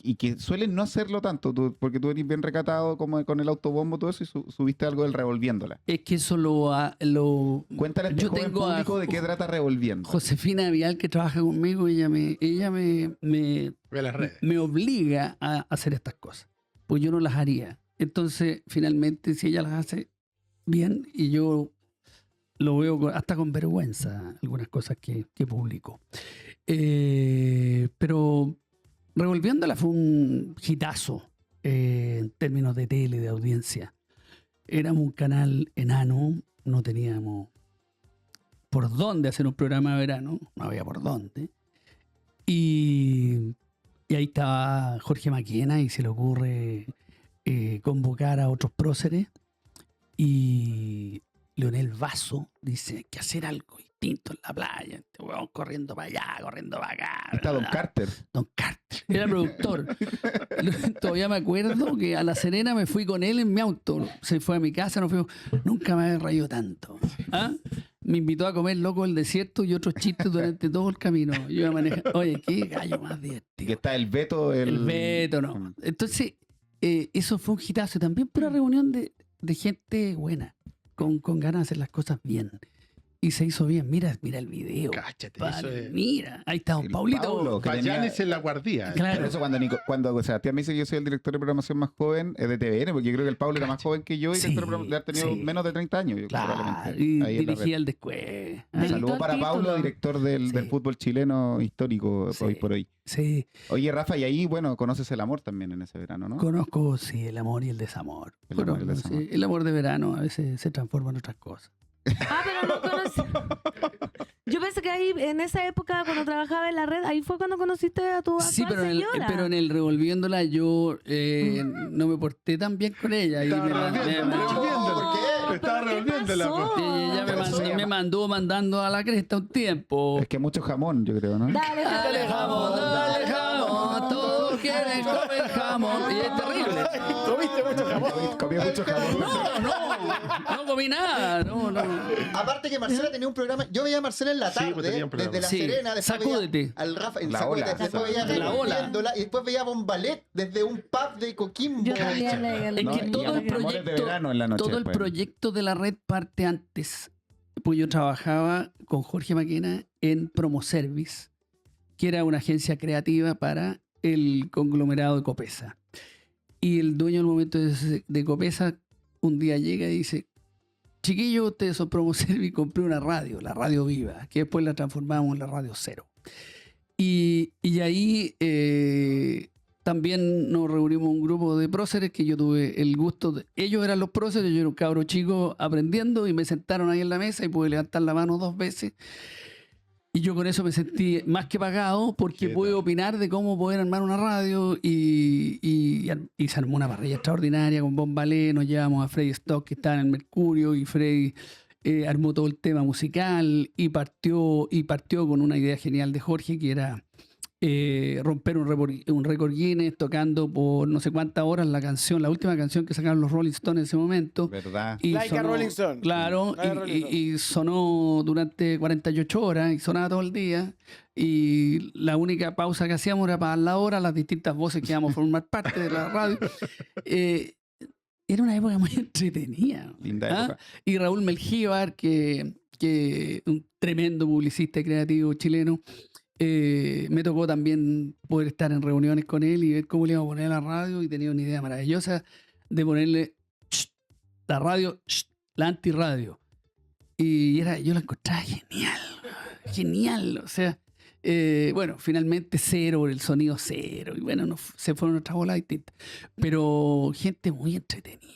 y que suelen no hacerlo tanto, porque tú eres bien recatado como con el autobombo, todo eso, y subiste algo del Revolviéndola. Es que eso lo Cuéntale a este Yo joven tengo a público de qué trata Revolviendo. Josefina Vial, que trabaja conmigo, ella me Ve las redes. me obliga a hacer estas cosas. Pues yo no las haría. Entonces, finalmente, si ella las hace bien, y yo lo veo hasta con vergüenza, algunas cosas que publico. Pero Revolviéndola fue un hitazo en términos de tele, de audiencia. Éramos un canal enano, no teníamos por dónde hacer un programa de verano, no había por dónde. Y ahí estaba Jorge Maquena y se le ocurre convocar a otros próceres. Y Leonel Vaso dice, hay que hacer algo distinto en la playa. Este huevón corriendo para allá, corriendo para acá. Está Don Carter. Don Carter, era productor. Todavía me acuerdo que a La Serena me fui con él en mi auto. Se fue a mi casa, nunca me había reído tanto. ¿Ah? Me invitó a comer loco el desierto y otros chistes durante todo el camino. Yo iba a manejar. Oye, qué gallo más Y divertido. que está el Beto. El Beto, no. Entonces, eso fue un hitazo. También por una reunión de gente buena, con ganas de hacer las cosas bien. Y se hizo bien. Mira el video. Cáchate, Vale, eso es. mira, ahí está don El Paulito. Paulo, que tenía- Fallanes en la guardia. Claro. Por eso cuando Sebastián me dice que yo soy el director de programación más joven es de TVN, porque yo creo que el Pablo era más joven que yo y Sí, director de programación de haber tenido sí. menos de 30 años. Claro, probablemente, y ahí en la red. dirigía el después. Un Gritó saludo el para Pablo, título. director del Sí. fútbol chileno histórico Sí. hoy por hoy. Sí, Oye, Rafa, y ahí, bueno, conoces el amor también en ese verano, ¿no? conozco, sí, el amor y el desamor. El amor y el Bueno, desamor. sí, el amor de verano a veces se transforma en otras cosas. Pero no conocí. Yo pensé que ahí, en esa época, cuando trabajaba en la red, ahí fue cuando conociste a tu actual Sí, señora. pero en el Revolviéndola yo no me porté tan bien con ella. Y Estaba me- revolviendo, me- revolviéndola. ¿por qué? Estaba ¿Pero qué revolviéndola. pasó? po. ella Pero eso me mandó mandando a la cresta un tiempo. Es que mucho jamón, yo creo, ¿no? Dale, Dale jamón, todo que me comen jamón. Y es terrible. Comiste mucho jamón. Comí mucho jamón. No comí nada. No. Aparte que Marcela tenía un programa, yo veía a Marcela en la Sí, pues tarde, tenía un programa. desde La Sí, Serena, después Sacúdete. veía al Rafa en La Sacúdete, Ola. después veía a La Rey Ola. viéndola, y después veía a Bombalet desde un pub de Coquimbo. Yo también Es que No, todo y el Amores de proyecto, Verano en la noche todo el después. proyecto de la red parte antes. Pues yo trabajaba con Jorge Maquena en Promoservice, que era una agencia creativa para el conglomerado de Copesa. Y el dueño del momento de Copesa un día llega y dice: chiquillos, ustedes son Promoservice, compré una radio, la Radio Viva, que después la transformamos en la Radio Cero. Y ahí también nos reunimos un grupo de próceres que yo tuve el gusto de... Ellos eran los próceres, yo era un cabro chico aprendiendo y me sentaron ahí en la mesa y pude levantar la mano 2 veces. Y yo con eso me sentí más que pagado porque ¿Qué pude tal? opinar de cómo poder armar una radio y se armó una parrilla extraordinaria con Bombalé. Nos llevamos a Freddy Stock, que estaba en el Mercurio, y Freddy armó todo el tema musical y partió con una idea genial de Jorge, que era romper un récord Guinness tocando por no sé cuántas horas la última canción que sacaron los Rolling Stones en ese momento. ¿Verdad? Y Like a Rolling Stone. Claro, Like a Rolling Stone. y sonó durante 48 horas y sonaba todo el día. Y la única pausa que hacíamos era para dar la hora, las distintas voces que íbamos a formar parte de la radio. Era una época muy entretenida. Linda ¿Ah? época. Y Raúl Melgíbar, que un tremendo publicista y creativo chileno, me tocó también poder estar en reuniones con él y ver cómo le íbamos a poner a la radio, y tenía una idea maravillosa de ponerle la radio, la antirradio. Y yo la encontraba genial. O sea, bueno, finalmente cero, el sonido cero, y bueno, se fueron otras bolas distintas. Pero gente muy entretenida.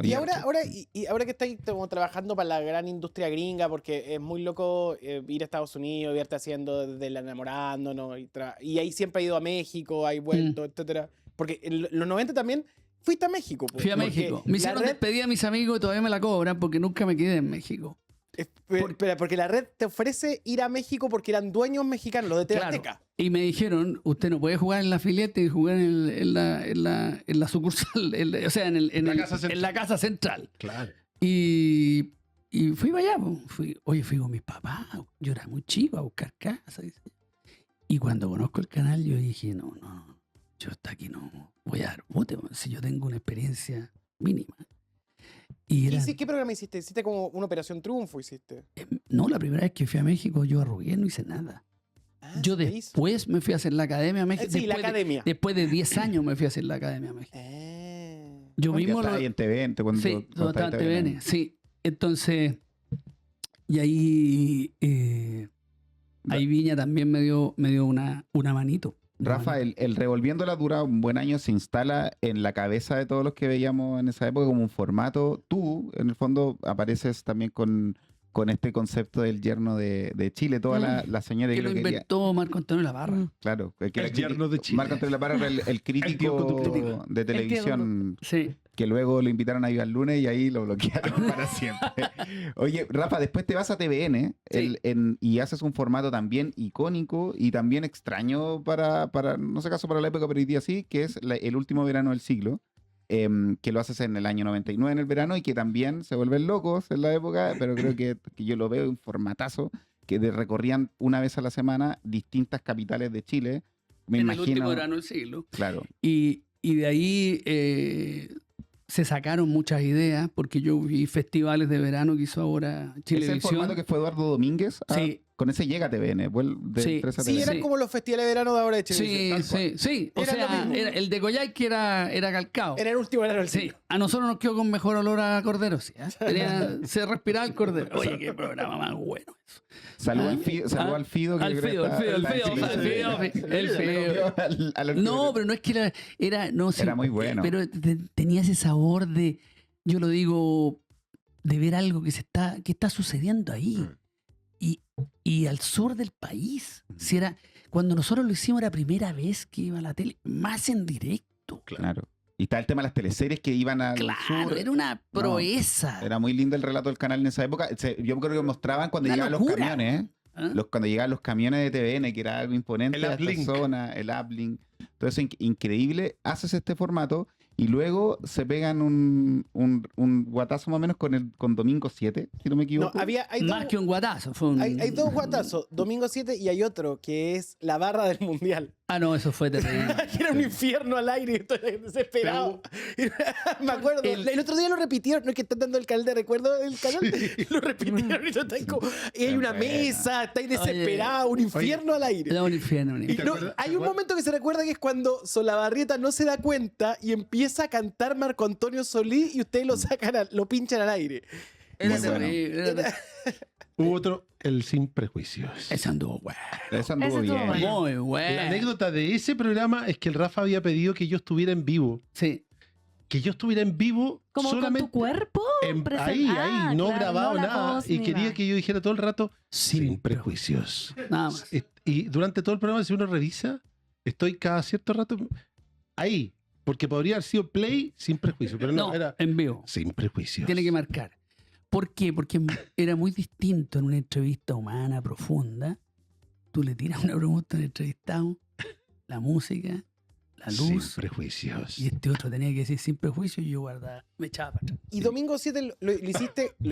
Y Oye, ahora que estáis como trabajando para la gran industria gringa, porque es muy loco ir a Estados Unidos, verte haciendo desde el Enamorándonos, y ahí siempre ha ido a México, hay vuelto, etcétera. Porque en los 90 también fuiste a México. Fui a México. Me hicieron despedir a mis amigos y todavía me la cobran porque nunca me quedé en México. Espera, porque la red te ofrece ir a México porque eran dueños mexicanos, los de TV Claro. Azteca. Y me dijeron: usted no puede jugar en la filete y jugar en la sucursal, o sea, en la casa central. Claro. Y fui para allá. Fui con mis papás. Yo era muy chico a buscar casa. ¿Dice? Y cuando conozco el canal, yo dije: no, yo hasta aquí no voy a dar bote, si yo tengo una experiencia mínima. Y era, ¿Qué programa hiciste? ¿Hiciste como una Operación Triunfo? ¿Hiciste? no, la primera vez que fui a México yo arrugué, no hice nada. Yo ¿se hizo? después me fui a hacer la academia a México. Sí, la después academia. Después de 10 años me fui a hacer la academia a México. Yo porque mismo estaba ahí en TVN, cuando Sí, cuando estaba en estaba en TVN, sí. Entonces, y ahí Viña también me dio una manito. Rafa, el Revolviéndola dura un buen año, se instala en la cabeza de todos los que veíamos en esa época como un formato. Tú, en el fondo, apareces también con este concepto del yerno de Chile, toda la señora que lo quería. inventó Marco Antonio Lavarra. Claro, que El yerno de Chile. Marco Antonio Lavarra era el crítico de televisión, Sí. que luego lo invitaron a Ir al Lunes y ahí lo bloquearon para siempre. Oye, Rafa, después te vas a TVN Sí. y haces un formato también icónico y también extraño para no sé caso para la época, pero hoy día sí, que es el último verano del siglo, que lo haces en el año 99 en el verano y que también se vuelven locos en la época, pero creo que yo lo veo en formatazo, que recorrían una vez a la semana distintas capitales de Chile. Me En imagino. el último verano del siglo. Claro. Y de ahí se sacaron muchas ideas, porque yo vi festivales de verano que hizo ahora ¿Es el Chilevisión. formato que fue Eduardo Domínguez? Sí. Con ese llega a TVN. Sí. 3 a Sí, TVN. eran como los festivales de verano de ahora de Chile. Sí. O Era lo sea, mismo. el de Goyay que era calcado. Era el último verano del Sí, siglo. a nosotros nos quedó con mejor olor a cordero, sí. Se respiraba el cordero. Oye, qué programa más bueno eso. Saludo al Fido. Saludo al Fido. que Al yo creo Fido, que está en el Fido. No, pero no es que Era muy bueno. Pero tenía ese sabor de, yo lo digo, de ver algo que está sucediendo ahí. Y al sur del país. Si cuando nosotros lo hicimos, era primera vez que iba a la tele, más en directo. Claro. Y está el tema de las teleseries que iban al Claro, sur. era una proeza. Era muy lindo el relato del canal en esa época. Yo creo que mostraban cuando Una llegaban locura. los camiones, ¿eh? ¿Ah? Cuando llegaban los camiones de TVN, que era algo imponente, El a esta uplink. zona, el uplink, todo eso increíble, haces este formato y luego se pegan un guatazo más o menos con Domingo 7, si no me No, equivoco. hay Más que un guatazo. Fue un... hay dos guatazos, Domingo 7 y hay otro que es la barra del mundial. Ah, no, eso fue terrible. Que era un infierno al aire y estoy desesperado. Me acuerdo. El otro día lo repitieron, no es que están dando el canal de recuerdo del canal, lo repitieron y yo estoy como, y hay una Buena. mesa, estáis desesperados, un infierno al aire. Era un infierno. un Y infierno. no, acuerdas- hay te un acuerdas? momento que se recuerda que es cuando Solabarrieta no se da cuenta y empieza a cantar Marco Antonio Solís y ustedes lo sacan, lo pinchan al aire. Era Muy bueno. terrible. era terrible. Hubo otro, el Sin Prejuicios. Ese anduvo bueno. Eso anduvo Ese estuvo bien. bueno. Muy bueno. La anécdota de ese programa es que el Rafa había pedido que yo estuviera en vivo. Sí. Que yo estuviera en vivo Como solamente con tu cuerpo. ahí, no claro, grabado no la nada. voz Y ni quería nada. que yo dijera todo el rato Sin Sin Prejuicios. Nada más. Y durante todo el programa, si uno revisa, estoy cada cierto rato ahí. Porque podría haber sido play Sin Prejuicios, pero no, No, era en vivo. Sin Prejuicios. Tiene que marcar. ¿Por qué? Porque era muy distinto en una entrevista humana, profunda. Tú le tiras una pregunta al entrevistado, la música, la Sin luz, Prejuicios. y este otro tenía que decir sin prejuicio y yo guardaba, me echaba para atrás. Y Domingo 7 lo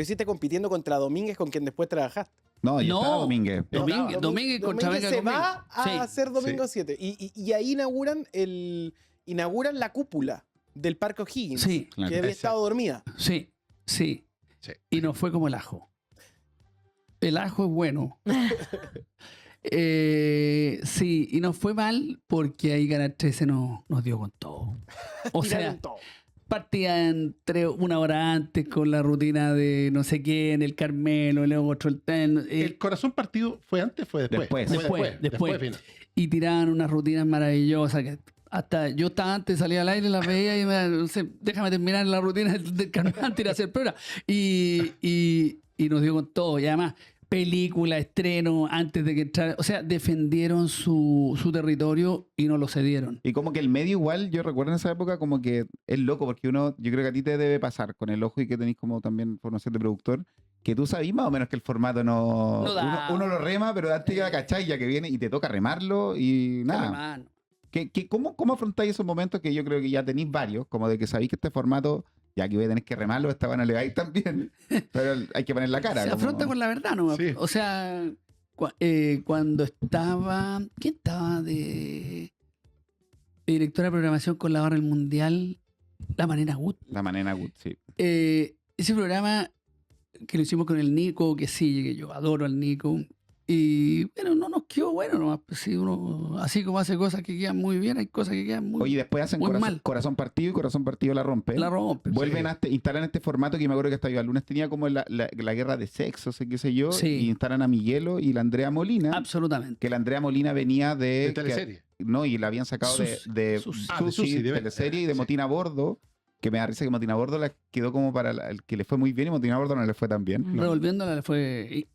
hiciste compitiendo contra Domínguez, con quien después trabajaste. No, yo No. estaba Domínguez. Domínguez. Domínguez contra Venga se Conmigo. va a Sí. hacer Domingo 7. Y ahí inauguran la cúpula del Parque O'Higgins, Sí, que Claro. había Exacto. estado dormida. sí, sí. Sí. Y no fue como el ajo. El ajo es bueno. Sí, y nos fue mal porque ahí Canal 13 nos dio con todo. O Tiraron sea, todo. partían una hora antes con la rutina de no sé quién, el Carmelo, luego otro ¿El corazón partido fue antes o fue después? Después. Fue Después. vino. y tiraban unas rutinas maravillosas que hasta yo estaba antes, salía al aire, las veía y no sé, déjame terminar la rutina del Carmelo antes de ir a hacer prueba. Y nos dio con todo. Y además, película, estreno, antes de que entrara. O sea, defendieron su territorio y no lo cedieron. Y como que el medio igual, yo recuerdo en esa época como que es loco, porque uno, yo creo que a ti te debe pasar con el ojo y que tenéis como también formación de productor, que tú sabís más o menos que el formato no... No da. uno lo rema, pero date la cachai ya que viene y te toca remarlo y nada. Hermano. ¿Cómo afrontáis esos momentos que yo creo que ya tenéis varios, como de que sabéis que este formato, ya que voy a tener que remarlo, esta van a leer también, pero hay que poner la cara. Se como- afronta con la verdad, ¿no? Sí. O sea, cuando estaba... ¿Quién estaba de directora de programación con la barra del Mundial? La Manera Gut. La manera good, sí. Ese programa que lo hicimos con el Nico, que sí, que yo adoro al Nico. Y bueno, no nos quedó bueno, nomás, pues, si uno, así como hace cosas que quedan muy bien, hay cosas que quedan muy Oye, después hacen muy corazón, mal. corazón partido y corazón partido la rompe. la rompe. Vuelven Sí. instalan este formato que me acuerdo que hasta yo al lunes tenía como la guerra de sexo, sé qué sé yo, Sí. y instalan a Miguelo y la Andrea Molina, Absolutamente. que la Andrea Molina venía De de... teleserie. no, y la habían sacado Susi. de Susi. Ah, de Susi, de teleserie y de sí. Motina Bordo, que me da risa que Motina Bordo la quedó como para el que le fue muy bien y Motina Bordo no le fue tan bien. No. Revolviéndola fue...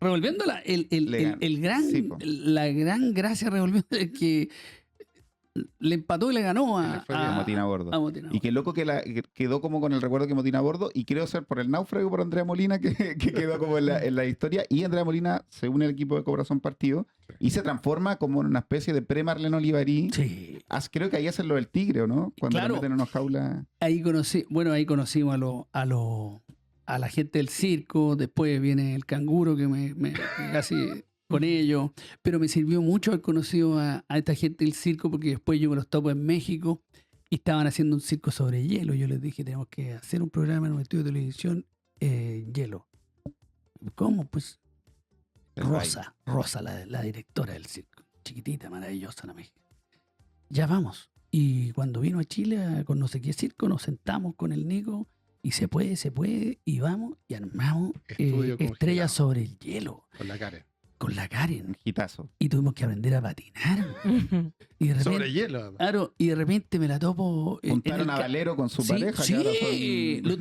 Revolviéndola, el gran, Sí, po. la gran gracia revolviéndola es que le empató y le ganó Y le fue bien A Motina Bordo. a Motina Y qué loco que quedó como con el recuerdo que Motina Bordo, y creo ser por el náufrago por Andrea Molina, que quedó como en la historia, y Andrea Molina se une al equipo de Corazón Partido y se transforma como en una especie de pre-Marlene Olivarí. Sí. Creo que ahí hacen lo del tigre, ¿o no? Cuando Claro. lo meten en una jaula. Ahí conocimos a la gente del circo, después viene el canguro que me casi con ellos, pero me sirvió mucho haber conocido a esta gente del circo porque después yo me los topo en México y estaban haciendo un circo sobre hielo. Yo les dije, tenemos que hacer un programa en un estudio de televisión, hielo. ¿Cómo? Pues Rosa, la directora del circo, chiquitita, maravillosa la México. Ya vamos. Y cuando vino a Chile con no sé qué circo, nos sentamos con el Nico y se puede, y vamos y armamos Estudio Estrellas congelado. sobre el hielo Con la cara. con la Karen. Un hitazo. Y tuvimos que aprender a patinar. Y de repente, Sobre hielo. además. claro, y de repente me la topo. en Juntaron el a ca- Valero con su Sí, pareja. que ahora sí, son-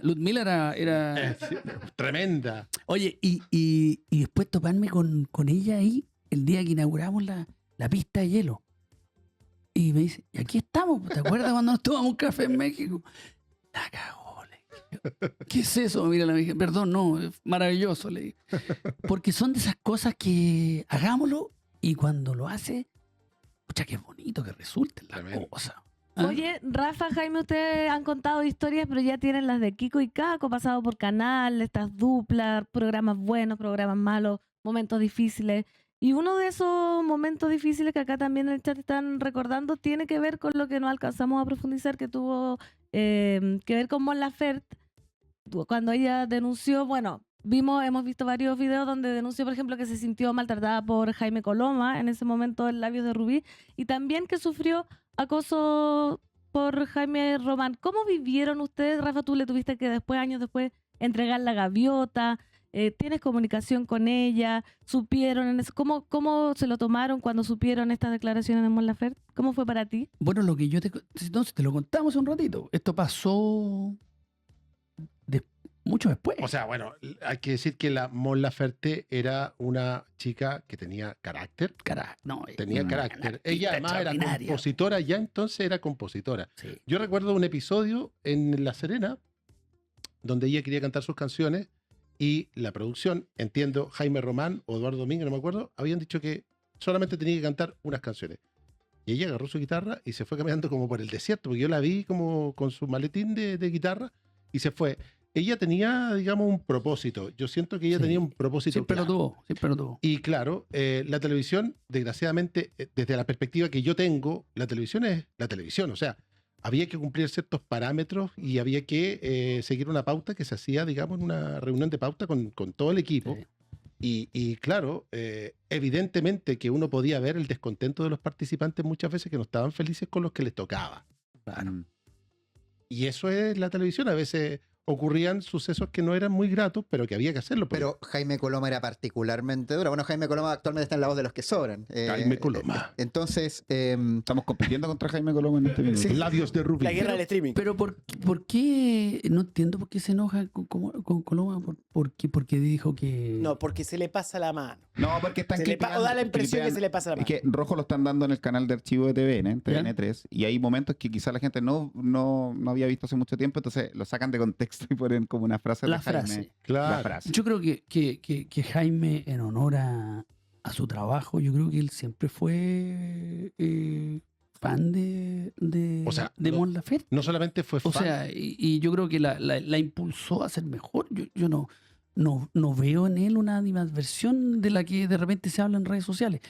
Ludmila era... Sí, tremenda. Oye, y después toparme con ella ahí el día que inauguramos la pista de hielo. Y me dice, y aquí estamos, ¿te acuerdas cuando nos tomamos un café en México? La cagó, le dije. ¿Qué es eso? Mira, me dije, perdón, no, es maravilloso, le dije. Porque son de esas cosas que hagámoslo y cuando lo hace, pucha, qué bonito que resulten las Tremendo. cosas. ¿Ah? Oye, Rafa, Jaime, ustedes han contado historias, pero ya tienen las de Kiko y Caco, pasado por canal, estas duplas, programas buenos, programas malos, momentos difíciles. Y uno de esos momentos difíciles que acá también en el chat están recordando tiene que ver con lo que no alcanzamos a profundizar, que tuvo que ver con Mon Laferte, cuando ella denunció, bueno, hemos visto varios videos donde denunció, por ejemplo, que se sintió maltratada por Jaime Coloma, en ese momento en Labios de Rubí, y también que sufrió acoso por Jaime Román. ¿Cómo vivieron ustedes, Rafa? Tú le tuviste que después, años después, entregar la gaviota. ¿Tienes comunicación con ella? ¿Supieron en eso? ¿Cómo se lo tomaron cuando supieron estas declaraciones de Mon Laferte? ¿Cómo fue para ti? Bueno, lo que yo entonces te lo contamos hace un ratito. Esto pasó mucho después. O sea, bueno, hay que decir que la Mon Laferte era una chica que tenía carácter. Tenía una carácter. Ella además era extraordinaria. compositora, ya entonces era compositora. Sí. Yo recuerdo un episodio en La Serena donde ella quería cantar sus canciones y la producción, entiendo, Jaime Román o Eduardo Domínguez, no me acuerdo, habían dicho que solamente tenía que cantar unas canciones. Y ella agarró su guitarra y se fue caminando como por el desierto, porque yo la vi como con su maletín de guitarra y se fue. Ella tenía, digamos, un propósito. Yo siento que ella Sí. tenía un propósito Siempre claro. lo tuvo. Y claro, la televisión, desgraciadamente, desde la perspectiva que yo tengo, la televisión es la televisión. O sea, había que cumplir ciertos parámetros y había que seguir una pauta que se hacía, digamos, en una reunión de pauta con todo el equipo. Sí. Y claro, evidentemente que uno podía ver el descontento de los participantes muchas veces que no estaban felices con los que les tocaba. Claro. Y eso es la televisión. A veces ocurrían sucesos que no eran muy gratos, pero que había que hacerlo. porque- Pero Jaime Coloma era particularmente duro. Bueno, Jaime Coloma actualmente está en La Voz de los que sobran. Jaime Coloma. Entonces, Estamos compitiendo contra Jaime Coloma en este minuto. Sí. Labios de Rubí. La guerra del streaming. Pero ¿por qué? No entiendo por qué se enoja con Coloma. Porque dijo que... No, porque se le pasa la mano. No, porque están O da la impresión que clipeando. se le pasa la Es mano. que Rojo lo están dando en el canal de archivo de TVN, en ¿Ya? TVN3, y hay momentos que quizás la gente no había visto hace mucho tiempo, entonces lo sacan de contexto y ponen como una frase La de Jaime. frase. Claro. La frase. Yo creo que Jaime, en honor a su trabajo, yo creo que él siempre fue fan O sea, de no- Mon Laferte. No solamente fue O fan, sea, y yo creo que la impulsó a ser mejor. Yo no veo en él una animadversión de la que de repente se habla en redes sociales.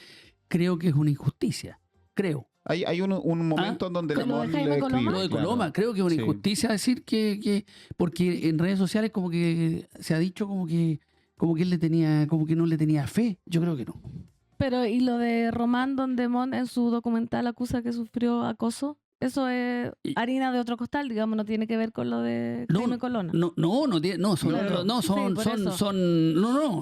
Creo que es una injusticia. Creo. Hay un momento en donde ¿Con lo de Lamont Jaime le Coloma? escribe, Lo de claro. Coloma, creo que es una Sí. injusticia decir porque en redes sociales como que se ha dicho como que él como que no le tenía fe. Yo creo que no. Pero, ¿y lo de Román, donde Mon en su documental acusa que sufrió acoso? Eso es harina de otro costal, digamos, no tiene que ver con lo de No, Jaime Colonna.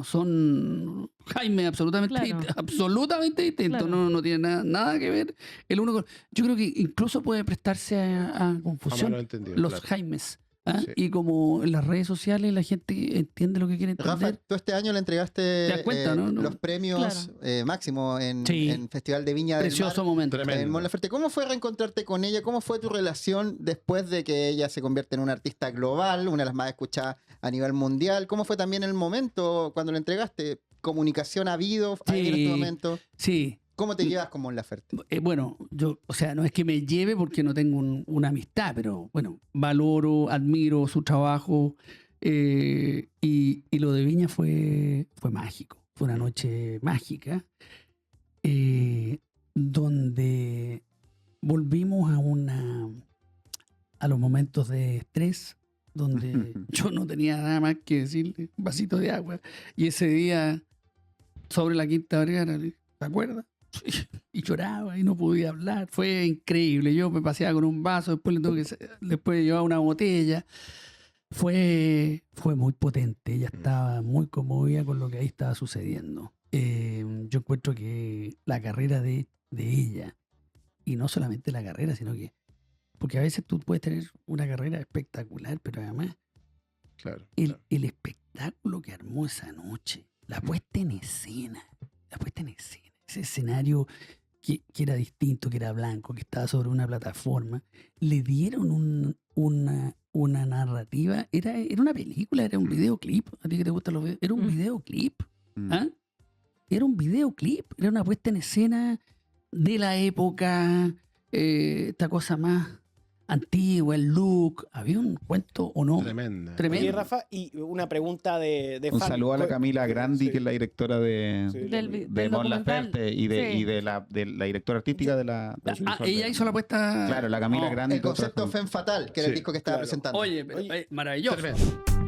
Son Jaime absolutamente, Claro. absolutamente distintos. Claro. No tiene nada que ver el uno con. Yo creo que incluso puede prestarse a confusión malo entendido, los claro. Jaimes. ¿Ah? Sí. Y como en las redes sociales la gente entiende lo que quiere Rafa, entender. tú este año le entregaste das cuenta, ¿no? los premios máximo Sí. en Festival de Viña del Precioso Mar. momento. Tremendo. En Mon Laferte. ¿Cómo fue reencontrarte con ella? ¿Cómo fue tu relación después de que ella se convierte en una artista global, una de las más escuchadas a nivel mundial? ¿Cómo fue también el momento cuando le entregaste? ¿Comunicación ha habido ahí en Sí. este momento? Sí. ¿Cómo te llevas con Mon Laferte? Bueno, yo, o sea, no es que me lleve porque no tengo una amistad, pero bueno, valoro, admiro su trabajo y lo de Viña fue mágico. Fue una noche mágica donde volvimos a los momentos de estrés, donde yo no tenía nada más que decirle un vasito de agua y ese día sobre la Quinta Vergara, ¿te acuerdas? Y lloraba y no podía hablar. Fue increíble. Yo me paseaba con un vaso, después llevaba una botella. Fue muy potente. Ella estaba muy conmovida con lo que ahí estaba sucediendo. Yo encuentro que la carrera de ella, y no solamente la carrera, sino que, porque a veces tú puedes tener una carrera espectacular, pero además Claro, el claro. espectáculo que armó esa noche, la puesta en escena, ese escenario que era distinto, que era blanco, que estaba sobre una plataforma, le dieron una narrativa. Era una película, era un videoclip. A ti que te gustan los videos, era un videoclip. ¿Ah? Era un videoclip, era una puesta en escena de la época, esta cosa más antigua, el look. Había un cuento o no. Tremenda. Tremendo. Oye, Rafa, y una pregunta de Un fan. saludo a la Camila Grandi, Sí. que es la directora de, Sí. Del de Mon documental. Laferte y de la directora artística de la... Ella hizo la puesta. Claro, la Camila Oh, Grandi. El concepto Femme Femme Fatal, que era el Sí, disco que estaba claro. presentando. Oye, Oye, maravilloso. Tremendo.